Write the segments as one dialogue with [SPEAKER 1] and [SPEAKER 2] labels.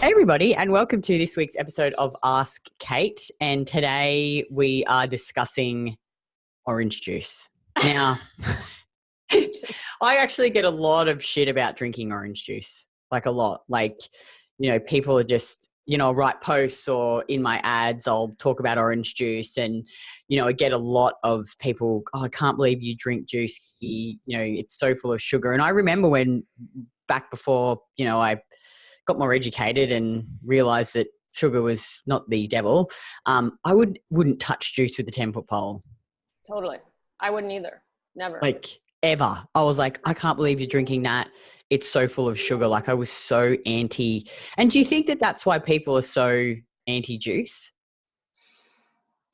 [SPEAKER 1] Hey everybody, and welcome to this week's episode of Ask Kate. And today we are discussing orange juice. Now, I actually get a lot of shit about drinking orange juice, like a lot. Like, people are just, I'll write posts or in my ads, I'll talk about orange juice, and, I get a lot of people, oh, I can't believe you drink juice. It's so full of sugar. And I remember when back before, I got more educated and realized that sugar was not the devil, I wouldn't touch juice with a 10-foot pole.
[SPEAKER 2] Totally. I wouldn't either. Never.
[SPEAKER 1] Like ever. I was like, I can't believe you're drinking that. It's so full of sugar. Like I was so anti. And do you think that that's why people are so anti-juice?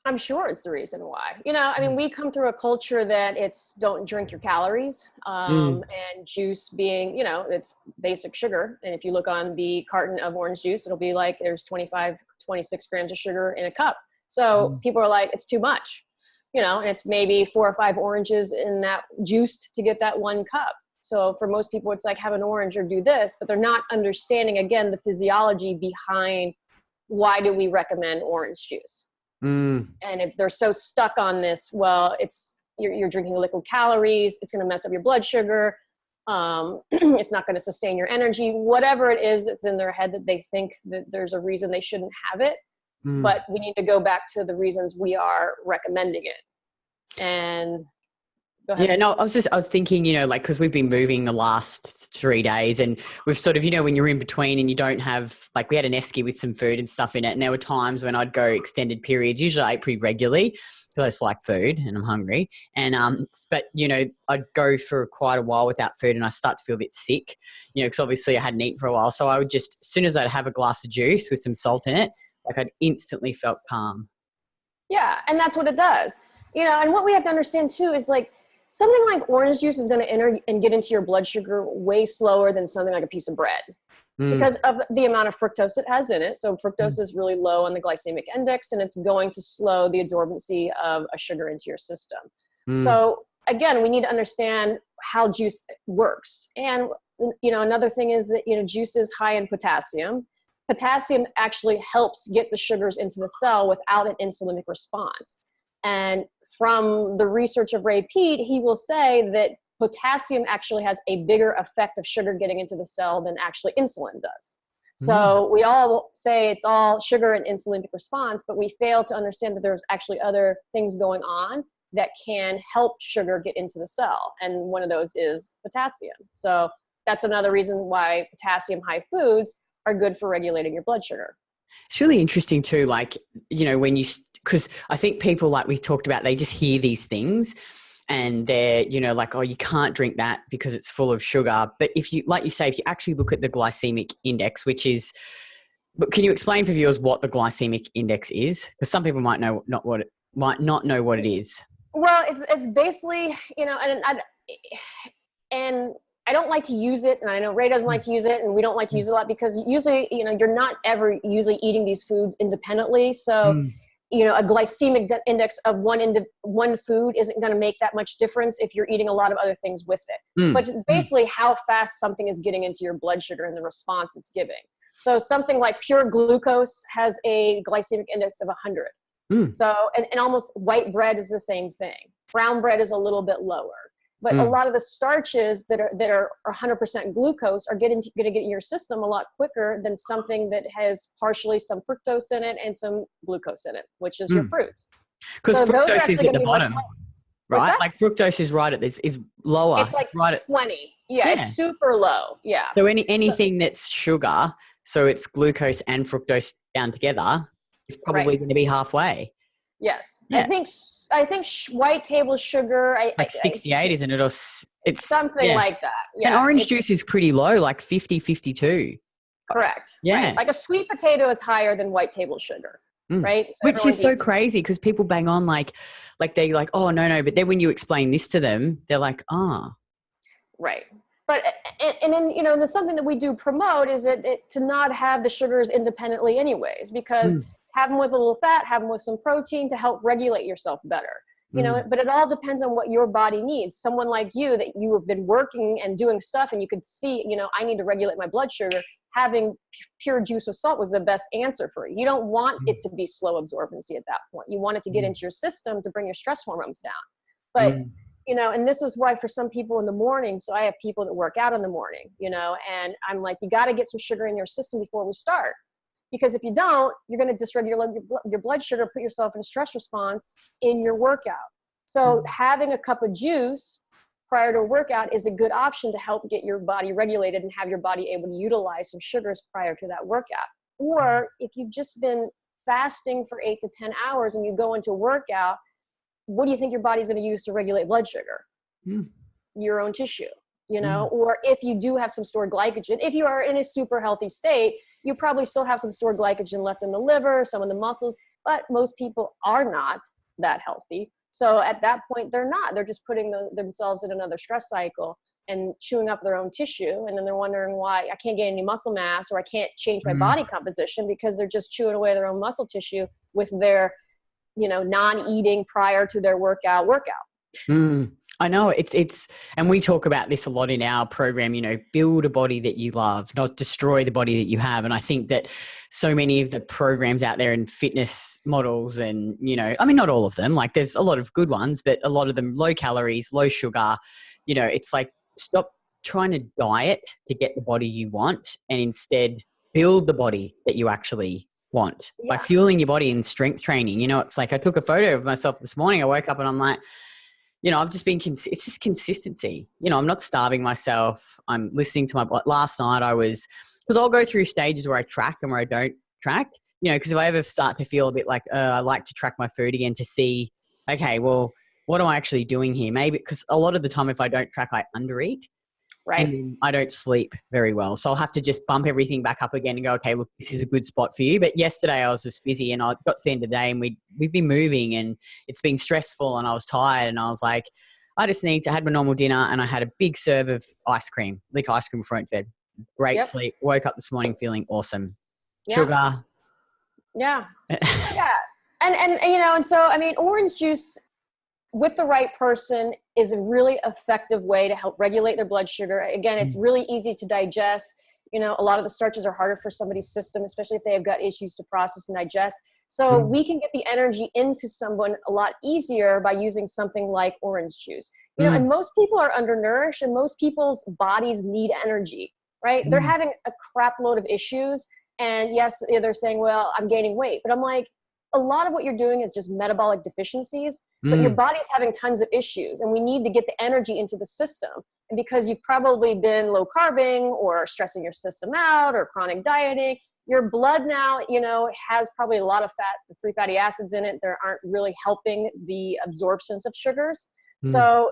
[SPEAKER 2] I'm sure it's the reason why. We come through a culture that it's don't drink your calories, and juice being, it's basic sugar. And if you look on the carton of orange juice, it'll be like there's 25, 26 grams of sugar in a cup. So people are like, it's too much, and it's maybe 4 or 5 oranges in that juiced to get that one cup. So for most people, it's like have an orange or do this, but they're not understanding, again, the physiology behind why do we recommend orange juice. And if they're so stuck on this, well, you're drinking liquid calories, it's going to mess up your blood sugar. It's not going to sustain your energy, whatever it is, it's in their head that they think that there's a reason they shouldn't have it. But we need to go back to the reasons we are recommending it. And go ahead.
[SPEAKER 1] Yeah, no, I was thinking, because we've been moving the last 3 days and we've sort of, when you're in between and you don't have, like we had an esky with some food and stuff in it. And there were times when I'd go extended periods, usually I ate pretty regularly because I just like food and I'm hungry. And, but, I'd go for quite a while without food and I start to feel a bit sick, because obviously I hadn't eaten for a while. So I would just, as soon as I'd have a glass of juice with some salt in it, like I'd instantly felt calm.
[SPEAKER 2] Yeah. And that's what it does, and what we have to understand too is like, something like orange juice is going to enter and get into your blood sugar way slower than something like a piece of bread because of the amount of fructose it has in it. So fructose is really low on the glycemic index and it's going to slow the absorbency of a sugar into your system. So again, we need to understand how juice works. And, another thing is that, juice is high in potassium. Potassium actually helps get the sugars into the cell without an insulinic response. And from the research of Ray Peat, he will say that potassium actually has a bigger effect of sugar getting into the cell than actually insulin does. So we all say it's all sugar and insulinic response, but we fail to understand that there's actually other things going on that can help sugar get into the cell. And one of those is potassium. So that's another reason why potassium high foods are good for regulating your blood sugar.
[SPEAKER 1] It's really interesting too, like, when because I think people, like we talked about, they just hear these things and they're, like, oh, you can't drink that because it's full of sugar. But if you, like you say, if you actually look at the glycemic index, which is, but can you explain for viewers what the glycemic index is? Because some people might not know what it is.
[SPEAKER 2] Well, it's basically, and I don't like to use it, and I know Ray doesn't like to use it, and we don't like to use it a lot because usually, you're not ever usually eating these foods independently. So, a glycemic index of one food isn't going to make that much difference if you're eating a lot of other things with it. But it's basically how fast something is getting into your blood sugar and the response it's giving. So something like pure glucose has a glycemic index of 100. So, and almost white bread is the same thing. Brown bread is a little bit lower. But a lot of the starches that are 100% glucose are going to get in your system a lot quicker than something that has partially some fructose in it and some glucose in it, which is your fruits.
[SPEAKER 1] Because fructose is at the bottom, right? Like fructose is right at this, is lower.
[SPEAKER 2] It's like right at 20. Yeah, it's super low. Yeah.
[SPEAKER 1] So anything that's sugar, so it's glucose and fructose down together, is probably going to be halfway.
[SPEAKER 2] Yes. Yeah. I think white table sugar.
[SPEAKER 1] Like 68, isn't it? Or it's
[SPEAKER 2] something like that. Yeah.
[SPEAKER 1] And orange juice is pretty low, like 50, 52.
[SPEAKER 2] Correct.
[SPEAKER 1] Yeah.
[SPEAKER 2] Right. Like a sweet potato is higher than white table sugar. Right. So
[SPEAKER 1] which is so crazy because people bang on like they're like, oh, no. But then when you explain this to them, they're like, ah.
[SPEAKER 2] Right. But, and then, there's something that we do promote is to not have the sugars independently anyways, because have them with a little fat, have them with some protein to help regulate yourself better. But it all depends on what your body needs. Someone like you that you have been working and doing stuff and you could see, I need to regulate my blood sugar. having pure juice with salt was the best answer for you. You don't want it to be slow absorbency at that point. You want it to get into your system to bring your stress hormones down. But, you know, and this is why for some people in the morning, so I have people that work out in the morning, you know, and I'm like, you got to get some sugar in your system before we start. Because if you don't, you're going to dysregulate your blood sugar, put yourself in a stress response in your workout. So having a cup of juice prior to a workout is a good option to help get your body regulated and have your body able to utilize some sugars prior to that workout. Or if you've just been fasting for 8 to 10 hours and you go into a workout, what do you think your body's going to use to regulate blood sugar? Your own tissue, you know. Or if you do have some stored glycogen, if you are in a super healthy state, you probably still have some stored glycogen left in the liver, some in the muscles, but most people are not that healthy. So at that point, they're not. They're just putting themselves in another stress cycle and chewing up their own tissue. And then they're wondering why I can't gain any muscle mass or I can't change my body composition, because they're just chewing away their own muscle tissue with their, you know, non-eating prior to their workout.
[SPEAKER 1] I know it's, and we talk about this a lot in our program, you know, build a body that you love, not destroy the body that you have. And I think that so many of the programs out there in fitness models and, you know, I mean, not all of them, like there's a lot of good ones, but a lot of them low calories, low sugar, you know, it's like, stop trying to diet to get the body you want and instead build the body that you actually want by fueling your body in strength training. You know, it's like I took a photo of myself this morning. I woke up and I'm like, you know, I've just been, it's just consistency. You know, I'm not starving myself. I'm listening to last night because I'll go through stages where I track and where I don't track, you know, because if I ever start to feel a bit like, I like to track my food again to see, okay, well, what am I actually doing here? Maybe because a lot of the time if I don't track, I undereat.
[SPEAKER 2] Right.
[SPEAKER 1] And I don't sleep very well. So I'll have to just bump everything back up again and go, okay, look, this is a good spot for you. But yesterday I was just busy and I got to the end of the day and we've been moving and it's been stressful and I was tired and I was like, I just need to have my normal dinner, and I had a big serve of ice cream, lick ice cream before I went to bed. Great sleep. Woke up this morning feeling awesome. Sugar.
[SPEAKER 2] Yeah. And you know, and so, I mean, orange juice with the right person is a really effective way to help regulate their blood sugar. Again, it's really easy to digest. You know, a lot of the starches are harder for somebody's system, especially if they have gut issues to process and digest. So we can get the energy into someone a lot easier by using something like orange juice. You know, and most people are undernourished and most people's bodies need energy, right? They're having a crap load of issues. And yes, they're saying, well, I'm gaining weight. But I'm like, a lot of what you're doing is just metabolic deficiencies, but your body's having tons of issues and we need to get the energy into the system. And because you've probably been low carbing or stressing your system out or chronic dieting, your blood now, you know, has probably a lot of free fatty acids in it. They aren't really helping the absorptions of sugars. So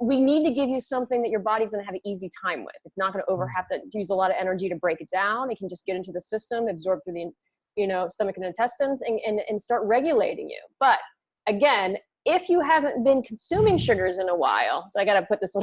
[SPEAKER 2] we need to give you something that your body's going to have an easy time with. It's not going to have to use a lot of energy to break it down. It can just get into the system, absorb through the, you know, stomach and intestines and start regulating you. But again, if you haven't been consuming sugars in a while, so I got to put this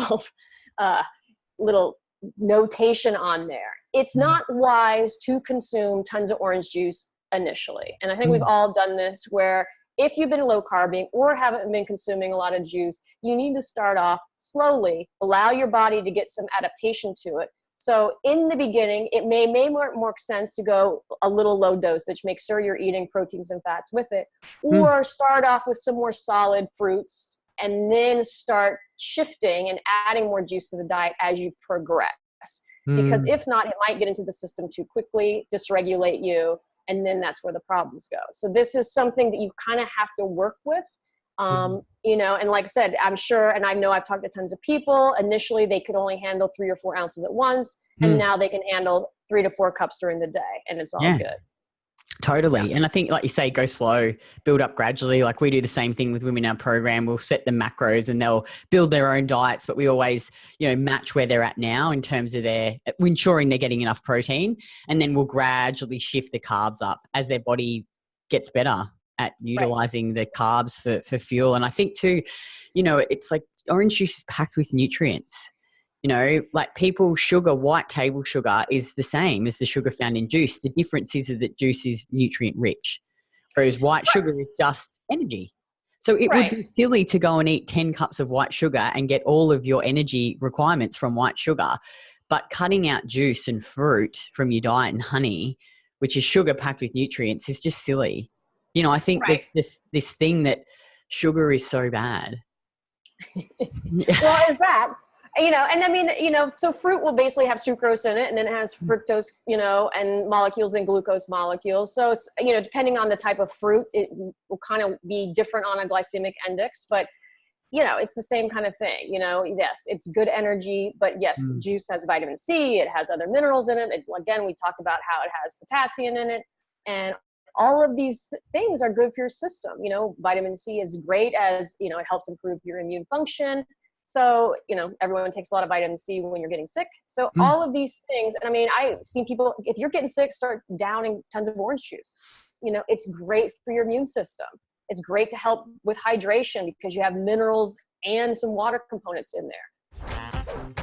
[SPEAKER 2] little notation on there. It's not wise to consume tons of orange juice initially. And I think we've all done this where if you've been low carbing or haven't been consuming a lot of juice, you need to start off slowly, allow your body to get some adaptation to it. So in the beginning, it may more sense to go a little low dosage, make sure you're eating proteins and fats with it, or start off with some more solid fruits and then start shifting and adding more juice to the diet as you progress. Because if not, it might get into the system too quickly, dysregulate you, and then that's where the problems go. So this is something that you kind of have to work with. You know, and like I said, I'm sure, and I know I've talked to tons of people, initially they could only handle 3 or 4 ounces at once. And now they can handle 3 to 4 cups during the day and it's all good.
[SPEAKER 1] Totally. And I think, like you say, go slow, build up gradually. Like we do the same thing with women in our program. We'll set the macros and they'll build their own diets, but we always, you know, match where they're at now in terms of ensuring they're getting enough protein. And then we'll gradually shift the carbs up as their body gets better at utilizing the carbs for fuel. And I think too, you know, it's like orange juice is packed with nutrients. You know, like sugar, white table sugar is the same as the sugar found in juice. The difference is that juice is nutrient rich, whereas white sugar is just energy. So it would be silly to go and eat 10 cups of white sugar and get all of your energy requirements from white sugar. But cutting out juice and fruit from your diet and honey, which is sugar packed with nutrients, is just silly. You know, I think there's this thing that sugar is so bad.
[SPEAKER 2] Well, is that, you know, and I mean, you know, so fruit will basically have sucrose in it, and then it has fructose, you know, and molecules and glucose molecules. So, it's, you know, depending on the type of fruit, it will kind of be different on a glycemic index, but you know, it's the same kind of thing, you know, yes, it's good energy, but yes, juice has vitamin C, it has other minerals in it. Again, we talked about how it has potassium in it, and all of these things are good for your system. You know, vitamin C is great as, you know, it helps improve your immune function. So, you know, everyone takes a lot of vitamin C when you're getting sick. So all of these things, and I mean, I've seen people, if you're getting sick, start downing tons of orange juice. You know, it's great for your immune system. It's great to help with hydration because you have minerals and some water components in there.